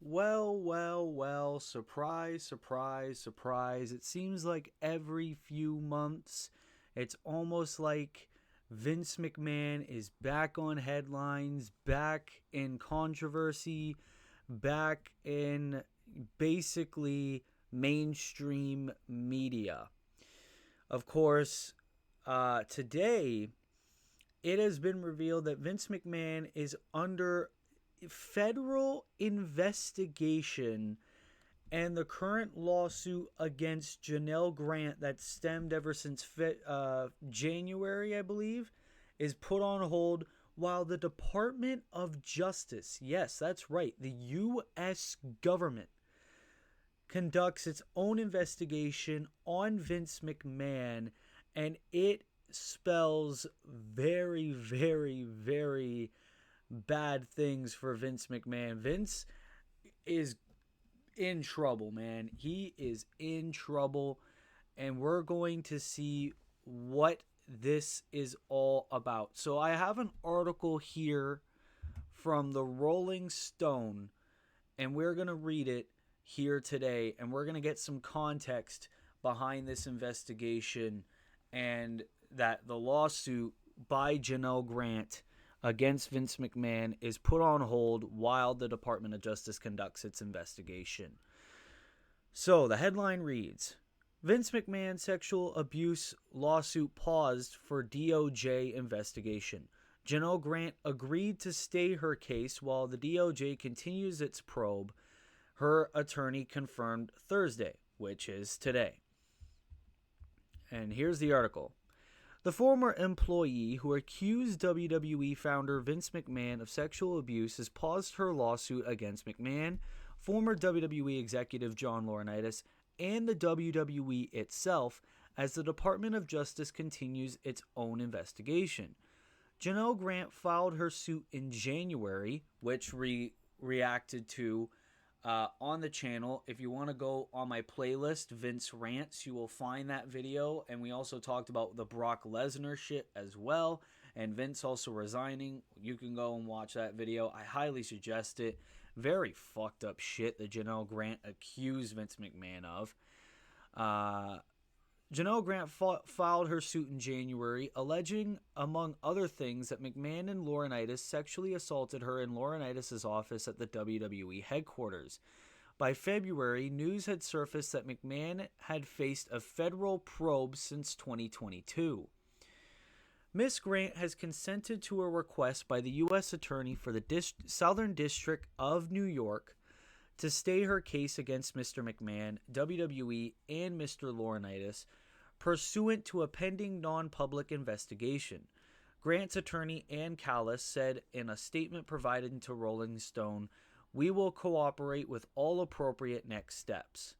Well, surprise, surprise, surprise. It seems like every few months, it's almost like Vince McMahon is back on headlines, back in controversy, back in basically mainstream media. Of course, today it has been revealed that Vince McMahon is under federal investigation, and the current lawsuit against Janelle Grant that stemmed ever since January, I believe, is put on hold while the Department of Justice, yes, that's right, the U.S. government, conducts its own investigation on Vince McMahon, and it spells very, very, very bad things for Vince McMahon. Vince is in trouble, man. He is in trouble, and we're going to see what this is all about. So I have an article here from the Rolling Stone, and we're going to read it here today, and we're going to get some context behind this investigation and that the lawsuit by Janelle Grant against Vince McMahon is put on hold while the Department of Justice conducts its investigation. So the headline reads, Vince McMahon sexual abuse lawsuit paused for DOJ investigation. Janelle Grant agreed to stay her case while the DOJ continues its probe, her attorney confirmed Thursday, which is today. And here's the article. The former employee who accused WWE founder Vince McMahon of sexual abuse has paused her lawsuit against McMahon, former WWE executive John Laurinaitis, and the WWE itself as the Department of Justice continues its own investigation. Janelle Grant filed her suit in January, which reacted to on the channel. If you want to go on my playlist, Vince Rants, you will find that video. And we also talked about the Brock Lesnar shit as well. And Vince also resigning. You can go and watch that video. I highly suggest it. Very fucked up shit that Janelle Grant accused Vince McMahon of. Janelle Grant filed her suit in January, alleging, among other things, that McMahon and Laurinaitis sexually assaulted her in Laurinaitis' office at the WWE headquarters. By February, news had surfaced that McMahon had faced a federal probe since 2022. Ms. Grant has consented to a request by the U.S. Attorney for the Southern District of New York to stay her case against Mr. McMahon, WWE, and Mr. Laurinaitis, pursuant to a pending non-public investigation. Grant's attorney, Ann Callis, said in a statement provided to Rolling Stone, "We will cooperate with all appropriate next steps."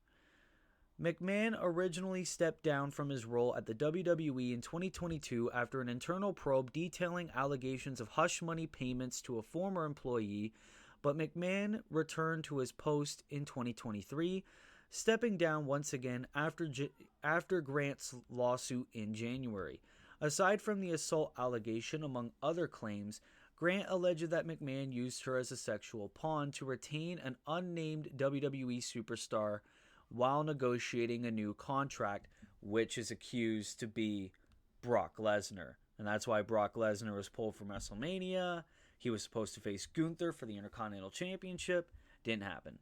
McMahon originally stepped down from his role at the WWE in 2022 after an internal probe detailing allegations of hush money payments to a former employee, but McMahon returned to his post in 2023, stepping down once again after Grant's lawsuit in January. Aside from the assault allegation, among other claims, Grant alleged that McMahon used her as a sexual pawn to retain an unnamed WWE superstar while negotiating a new contract, which is accused to be Brock Lesnar. And that's why Brock Lesnar was pulled from WrestleMania. He was supposed to face Gunther for the Intercontinental Championship. Didn't happen.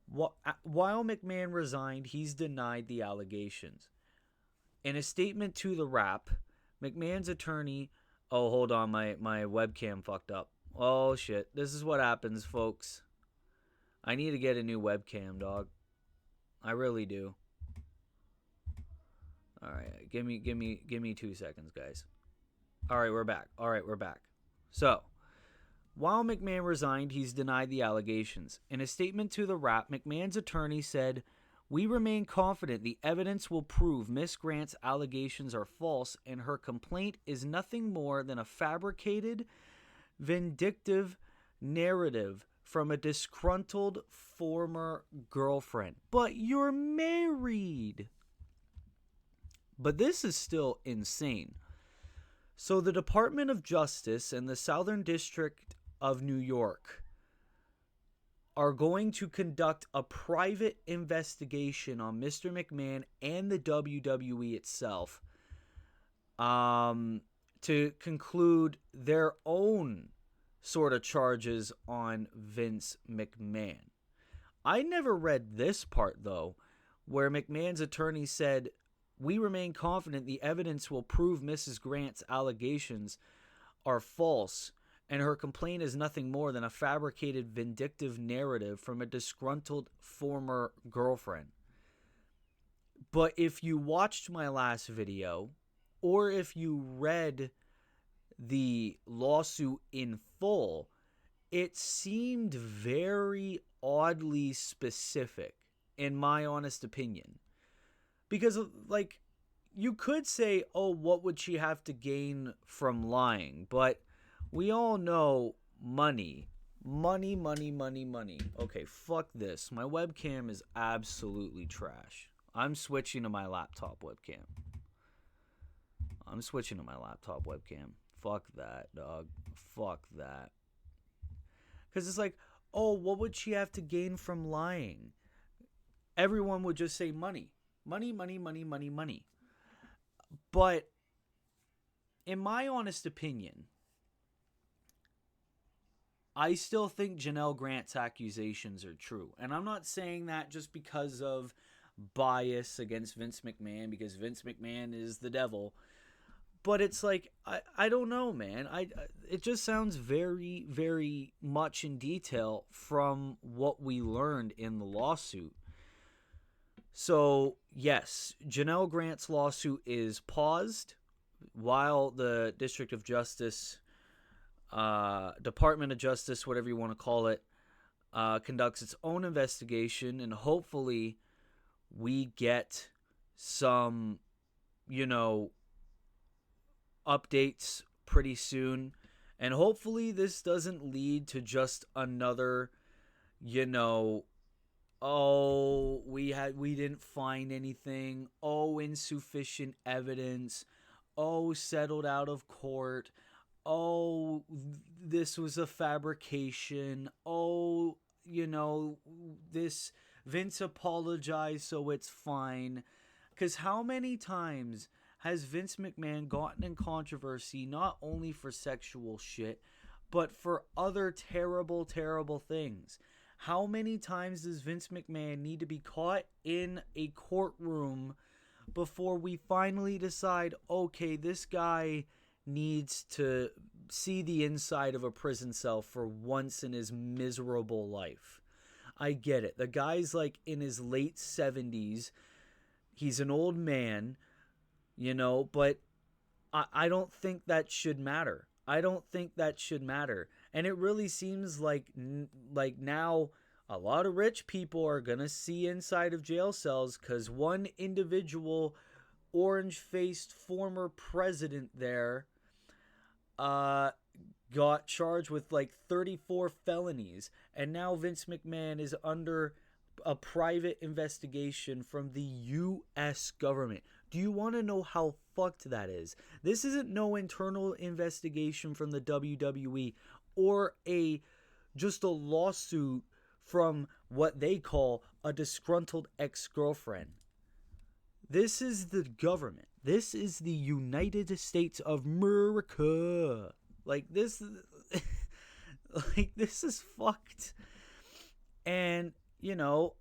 While McMahon resigned, he's denied the allegations. In a statement to The Wrap, McMahon's attorney... Oh, hold on, my webcam fucked up. Oh, shit. This is what happens, folks. I need to get a new webcam, dog. I really do. All right, give me 2 seconds, guys. All right, we're back. So, while McMahon resigned, he's denied the allegations. In a statement to The Wrap, McMahon's attorney said, "We remain confident the evidence will prove Miss Grant's allegations are false and her complaint is nothing more than a fabricated, vindictive narrative from a disgruntled former girlfriend." But you're married. But this is still insane. So the Department of Justice and the Southern District of New York are going to conduct a private investigation on Mr. McMahon and the WWE itself, to conclude their own sort of charges on Vince McMahon. I never read this part, though, where McMahon's attorney said, "We remain confident the evidence will prove Mrs. Grant's allegations are false, and her complaint is nothing more than a fabricated vindictive narrative from a disgruntled former girlfriend." But if you watched my last video, or if you read the lawsuit in full, it seemed very oddly specific, in my honest opinion. Because, like, you could say, oh, what would she have to gain from lying? But we all know money. Money, money, money, money. Okay, fuck this. My webcam is absolutely trash. I'm switching to my laptop webcam. Fuck that, dog. Fuck that. Because it's like, oh, what would she have to gain from lying? Everyone would just say money. Money, money, money, money, money. But in my honest opinion, I still think Janelle Grant's accusations are true. And I'm not saying that just because of bias against Vince McMahon, because Vince McMahon is the devil. But it's like, I don't know, man. It just sounds very, very much in detail from what we learned in the lawsuit. So, yes, Janelle Grant's lawsuit is paused while the District of Justice, Department of Justice, whatever you want to call it, conducts its own investigation, and hopefully we get some, updates pretty soon. And hopefully this doesn't lead to just another, oh, we didn't find anything, oh, insufficient evidence, oh, settled out of court, oh, this was a fabrication, oh, this Vince apologized, so it's fine. Because how many times has Vince McMahon gotten in controversy not only for sexual shit, but for other terrible, terrible things? How many times does Vince McMahon need to be caught in a courtroom before we finally decide, okay, this guy needs to see the inside of a prison cell for once in his miserable life? I get it. The guy's like in his late 70s. He's an old man, but I don't think that should matter. And it really seems like now a lot of rich people are going to see inside of jail cells because one individual orange-faced former president there got charged with like 34 felonies. And now Vince McMahon is under a private investigation from the U.S. government. Do you want to know how fucked that is? This isn't no internal investigation from the WWE or just a lawsuit from what they call a disgruntled ex-girlfriend. This is the government. This is the United States of America. This is fucked. And,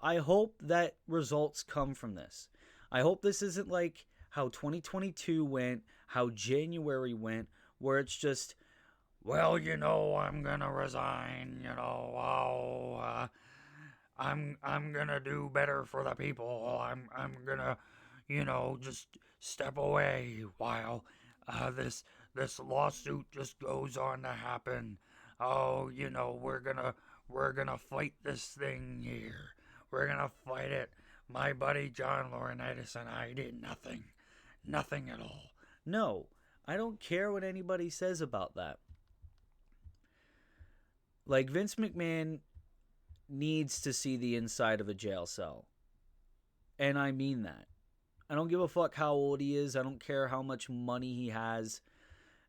I hope that results come from this. I hope this isn't like how 2022 went, how January went, where it's just, well, I'm gonna resign, I'm gonna do better for the people. I'm gonna, just step away while this lawsuit just goes on to happen. Oh, we're gonna fight this thing here. We're gonna fight it. My buddy John Laurinaitis and I did nothing. Nothing at all. No, I don't care what anybody says about that. Like, Vince McMahon needs to see the inside of a jail cell. And I mean that. I don't give a fuck how old he is. I don't care how much money he has.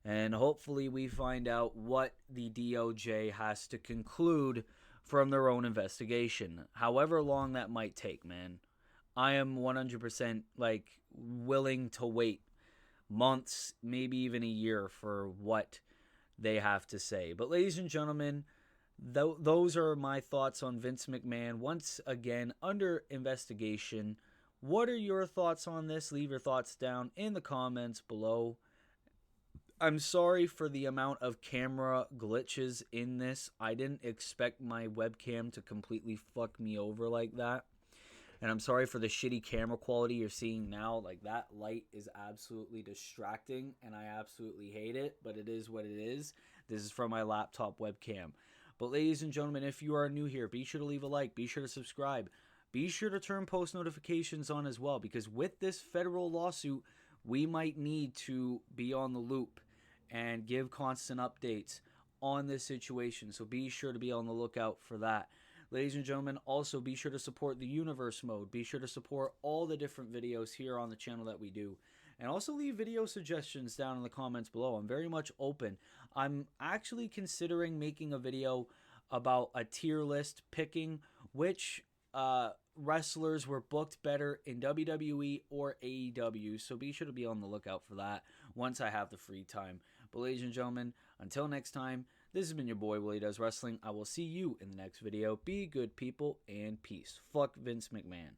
And hopefully we find out what the DOJ has to conclude from their own investigation. However long that might take, man. I am 100% like willing to wait months, maybe even a year for what they have to say. But ladies and gentlemen, those are my thoughts on Vince McMahon, once again under investigation. What are your thoughts on this? Leave your thoughts down in the comments below. I'm sorry for the amount of camera glitches in this. I didn't expect my webcam to completely fuck me over like that. And I'm sorry for the shitty camera quality you're seeing now. Like, that light is absolutely distracting, and I absolutely hate it, but it is what it is. This is from my laptop webcam. But ladies and gentlemen, if you are new here, be sure to leave a like. Be sure to subscribe. Be sure to turn post notifications on as well, because with this federal lawsuit, we might need to be on the loop and give constant updates on this situation. So be sure to be on the lookout for that. Ladies and gentlemen, also be sure to support the Universe Mode. Be sure to support all the different videos here on the channel that we do. And also leave video suggestions down in the comments below. I'm very much open. I'm actually considering making a video about a tier list, picking which wrestlers were booked better in WWE or AEW. So be sure to be on the lookout for that once I have the free time. But ladies and gentlemen, until next time, this has been your boy, Willie Does Wrestling. I will see you in the next video. Be good, people, and peace. Fuck Vince McMahon.